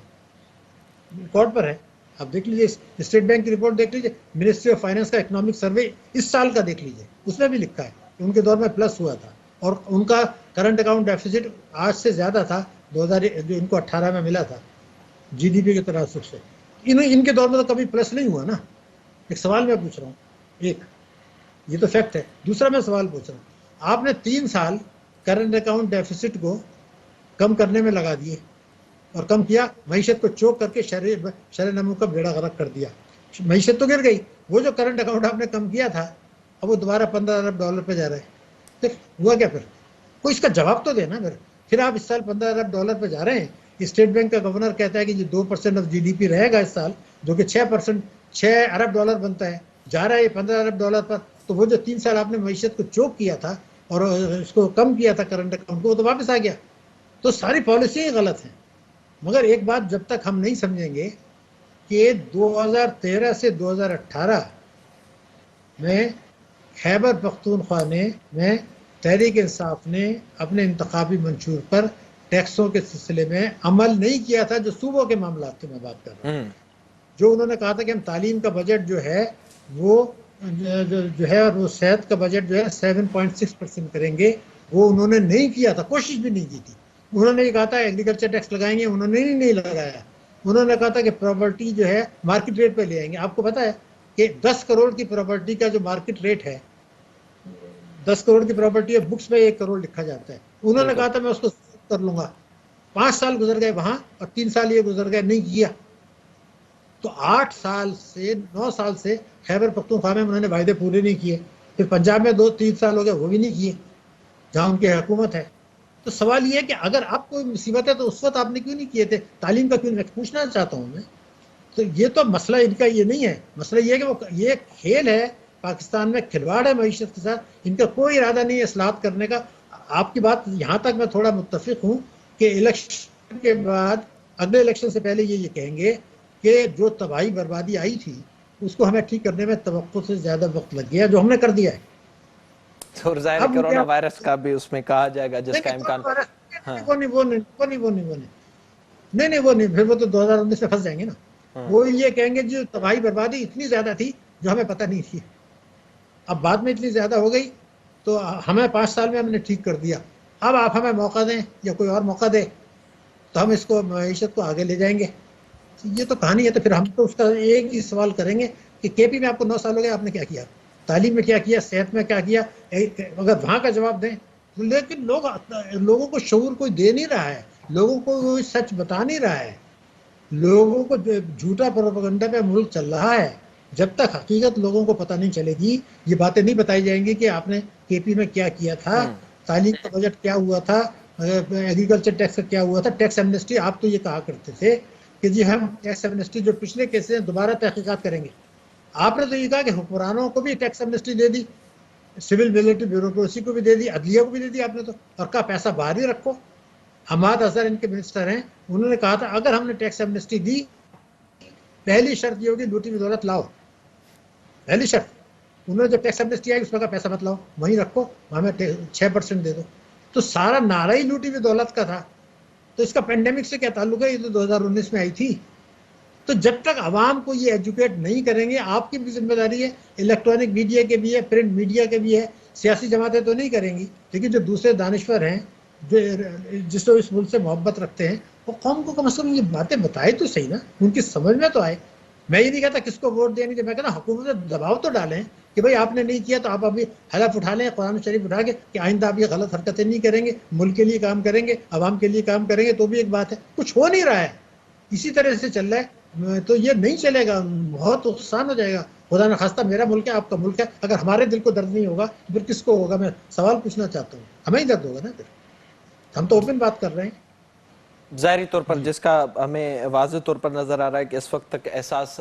रिकॉर्ड पर है। आप देख लीजिए, स्टेट बैंक की रिपोर्ट देख लीजिए, मिनिस्ट्री ऑफ फाइनेंस का इकोनॉमिक सर्वे इस साल का देख लीजिए, उसमें भी लिखा है कि उनके दौर में प्लस हुआ था, और उनका करंट अकाउंट डेफिसिट आज से ज्यादा था 2000 जो इनको 18 में मिला था जीडीपी के तनासुब से। इनके दौर में तो कभी प्लस नहीं हुआ ना। एक सवाल मैं पूछ रहा हूँ, एक ये तो फैक्ट है, दूसरा मैं सवाल पूछ रहा हूँ, आपने 3 साल करंट अकाउंट डेफिसिट को कम करने में लगा दिए, और कम किया, मईशत को चोक करके शरह नमू का बेड़ा गर्क कर दिया, मईशत तो गिर गई। वो जो करंट अकाउंट आपने कम किया था, अब वो दोबारा 15 अरब डॉलर पे जा रहा है। देख हुआ क्या फिर? कोई इसका जवाब तो देना फिर आप इस साल 15 अरब डॉलर पे जा रहे हैं। स्टेट बैंक का गवर्नर कहता है कि ये 2% ऑफ जीडीपी रहेगा इस साल, जो कि 6%, 6 अरब डॉलर बनता है, जा रहा है 15 अरब डॉलर पर। तो वो जो 3 साल आपने मईशत को चोक किया था और इसको कम किया था करंट अकाउंट को, वो तो वापस आ गया। तो सारी पॉलिसी गलत है। मगर एक बात जब तक हम नहीं समझेंगे कि 2013 से 2018 में खैबर पख्तूनख्वा में तहरीक इंसाफ ने अपने इंतखाबी मंशूर पर टैक्सों के सिलसिले में अमल नहीं किया था, जो सूबों के मामला की मैं बात कर रहा हूँ। जो उन्होंने कहा था कि हम तालीम का बजट जो है वो जो है, और वो सेहत का बजट जो है 7.6% करेंगे, वो उन्होंने नहीं किया था, कोशिश भी नहीं की थी। उन्होंने ये कहा था एग्रीकल्चर टैक्स लगाएंगे, उन्होंने नहीं लगाया। उन्होंने कहा था कि प्रॉपर्टी जो है मार्केट रेट पे ले आएंगे। आपको पता है कि 10 करोड़ की प्रॉपर्टी का जो मार्केट रेट है, 10 करोड़ की प्रॉपर्टी है, बुक्स में 1 करोड़ लिखा जाता है। उन्होंने कहा था मैं उसको कर लूंगा। 5 साल गुजर गए वहां, और 3 साल ये गुजर गए, नहीं किया। तो 8 साल से 9 साल से खैबर पख्तूनख्वा में उन्होंने वायदे पूरे नहीं किए। फिर पंजाब में 2-3 साल हो गए, वो भी नहीं किए, जहां उनकी हुकूमत है। तो सवाल ये है कि अगर आपको कोई मुसीबत है तो उस वक्त आपने क्यों नहीं किए थे? तालीम का क्यों नहीं? पूछना चाहता हूं मैं। तो ये तो मसला इनका ये नहीं है, मसला ये है कि वो ये खेल है, पाकिस्तान में खिलवाड़ है मईशत के साथ। इनका कोई इरादा नहीं है इस्लाहत करने का। आपकी बात यहां तक मैं थोड़ा मुत्तफिक हूं कि इलेक्शन के बाद, अगले इलेक्शन से पहले ये कहेंगे कि जो तबाही बर्बादी आई थी उसको हमें ठीक करने में तवक्को से ज्यादा वक्त लग गया, जो हमने कर दिया है। तो जाहिर है कोरोना वायरस का भी उसमें कहा जाएगा, जिसका इम्कान। वो नहीं, फिर वो तो 2019 में फंस जाएंगे ना। वो ये कहेंगे जो तबाही बर्बादी इतनी ज्यादा थी जो हमें पता नहीं थी, अब बाद में इतनी ज्यादा हो गई, तो हमें 5 साल में हमने ठीक कर दिया। अब आप हमें मौका दें या कोई और मौका दे, तो हम इसको, मईशत को आगे ले जाएंगे। ये तो कहानी है। तो फिर हम तो उसका एक ही सवाल करेंगे कि केपी में आपको 9 साल हो गए, आपने क्या किया? तालीम में क्या किया? सेहत में क्या किया? अगर वहां का जवाब दें तो। लेकिन लोगों को शऊर कोई दे नहीं रहा है, लोगों को कोई सच बता नहीं रहा है, लोगों को झूठा प्रोपेगेंडा पे मुल्क चल रहा है। जब तक हकीकत लोगों को पता नहीं चलेगी, ये बातें नहीं बताई जाएंगी कि आपने केपी में क्या किया था, तालीम का बजट क्या हुआ था, एग्रीकल्चर टैक्स का क्या हुआ था, टैक्स एमनेस्टी। आप तो ये कहा करते थे कि जी हम टैक्स एमनेस्टी जो पिछले केसेस हैं दोबारा तहकीकात करेंगे। आपने तो ये कहा कि हुक्मरानों को भी टैक्स एमनेस्टी दे दी, सिविल मिलिट्री ब्यूरोक्रेसी को भी दे दी, अदलिया को भी दे दी आपने तो, और कहा पैसा बाहर ही रखो। हमाद अजहर इनके मिनिस्टर हैं, उन्होंने कहा था अगर हमने टैक्स एमनेस्टी दी, पहली शर्त ये होगी लूटी हुई दौलत लाओ, पहली शर्त। उन्होंने जब टैक्स एमनेस्टी आई उसमें का पैसा मत लाओ, वहीं रखो, हमें 6% दे दो। तो सारा नारा ही लूटी हुई दौलत का था। तो इसका पेंडेमिक से क्या ताल्लुक है? ये तो 2019 में आई थी। तो जब तक आवाम को ये एजुकेट नहीं करेंगे, आपकी भी जिम्मेदारी है, इलेक्ट्रॉनिक मीडिया के भी है, प्रिंट मीडिया के भी है, सियासी जमातें तो नहीं करेंगी, लेकिन जो दूसरे दानिश्वर हैं, जिसको इस मुल्क से मोहब्बत रखते हैं, वो कौम को कम से कम ये बातें बताए तो सही ना, उनकी समझ में तो आए। मैं ये नहीं कहता किसको वोट देनी चाहिए, मैं कहता हुकूमत से दबाव तो डालें कि भाई आपने नहीं किया तो आप अभी हलफ उठा लें, कुरान शरीफ उठा के कि आइंदा आप ये गलत हरकतें नहीं करेंगे, मुल्क के लिए काम करेंगे, आवाम के लिए काम करेंगे, तो भी एक बात है। कुछ हो नहीं रहा है, इसी तरह से चल रहा है, तो ये नहीं चलेगा, बहुत नुकसान हो जाएगा। खुदा न खास्ता मेरा मुल्क है, आपका मुल्क है, अगर हमारे दिल को दर्द नहीं होगा तो फिर किसको होगा? मैं सवाल पूछना चाहता हूँ, हमें ही दर्द होगा ना फिर। हम तो ओपन बात कर रहे हैं। जाहिर तौर पर जिसका हमें वाज़ेह तौर पर नजर आ रहा है कि इस वक्त तक एहसास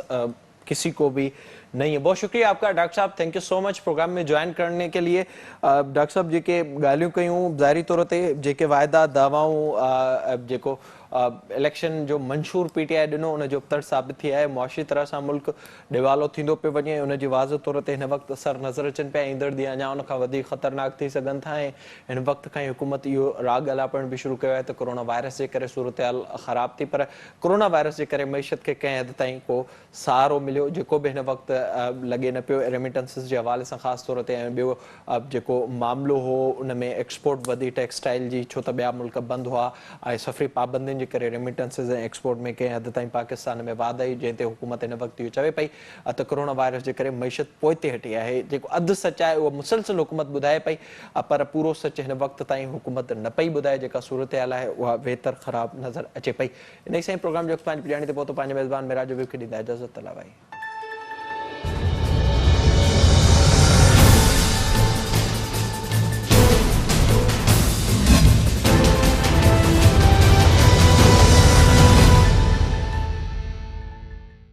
किसी को भी नहीं है। बहुत शुक्रिया आपका डॉक्टर साहब, thank you so much programme में ज्वाइन करने के लिए। डॉक्टर साहब जेके ॻाल्हियूं कयूं, ज़ाहिरी तौर ते जेके वाइदा दावाऊं जेको इलेक्शन जो मंशूर पीटीआई ॾिनो उन जो अबतर साबित थी आहे, मुआशी तरह सां मुल्क ॾिवालो थींदो पियो वञे, उन जी वाज़ेह तौर ते हिन वक़्तु असर नज़र अचनि पिया, ईंदड़ ॾींहं अञा उन खां वधीक ख़तरनाक थी सघनि था। ऐं हिन वक़्त खां ई हुकूमत इहो राग ॻाल्हाइण बि शुरू कयो आहे त कोरोना वायरस जे करे सूरत हाल ख़राब थी, पर कोरोना वायरस जे करे मईशत खे कंहिं हद ताईं को सहारो मिलियो, जेको बि हिन वक़्तु लॻे न पियो रेमिटेंसिस जे हवाले सां ख़ासि तौर ते। ऐं ॿियो जेको मामिलो हो उन में एक्सपोर्ट वधी टेक्सटाइल जी, छो त ॿिया मुल्क बंदि हुआ ऐं सफ़री पाबंदियुनि जे करे रेमिटेंसिस ऐं एक्सपोर्ट में कंहिं हद ताईं पाकिस्तान में वाध आई, जंहिं ते हुकूमत हिन वक़्तु इहो चवे पई त कोरोना वायरस जे करे मईशत पोइते हटी आहे। जेको अधु सच आहे उहो मुसलसल हुकूमत ॿुधाए पई, पर पूरो सच हिन वक़्त ताईं हुकूमत न पई ॿुधाए। जेका सूरत हाल आहे उहा बेहतर ख़राब नज़र अचे पई। इन सां ई प्रोग्राम जो पंहिंजी ॼाणी ते पहुतो, पंहिंजे मेज़बान मेराज जो ॾींदा इजाज़त। तलावाई।